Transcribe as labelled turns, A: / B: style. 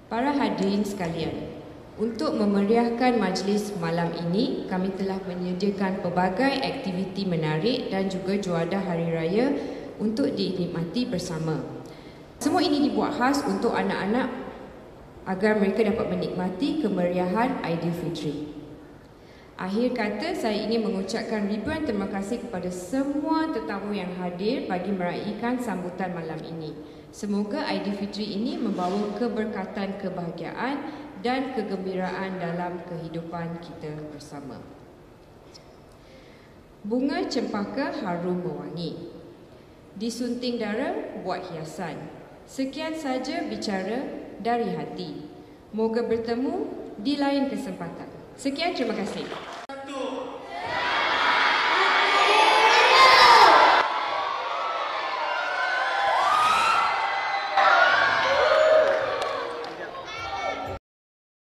A: Para hadirin sekalian, untuk memeriahkan majlis malam ini, kami telah menyediakan pelbagai aktiviti menarik dan juga juadah hari raya untuk dinikmati bersama. Semua ini dibuat khas untuk anak-anak agar mereka dapat menikmati kemeriahan Aidilfitri. Akhir kata, saya ingin mengucapkan ribuan terima kasih kepada semua tetamu yang hadir bagi meraihkan sambutan malam ini. Semoga Aidilfitri ini membawa keberkatan, kebahagiaan dan kegembiraan dalam kehidupan kita bersama. Bunga cempaka harum mewangi, disunting dara buat hiasan. Sekian saja bicara dari hati. Moga bertemu di lain kesempatan. Sekian, terima kasih.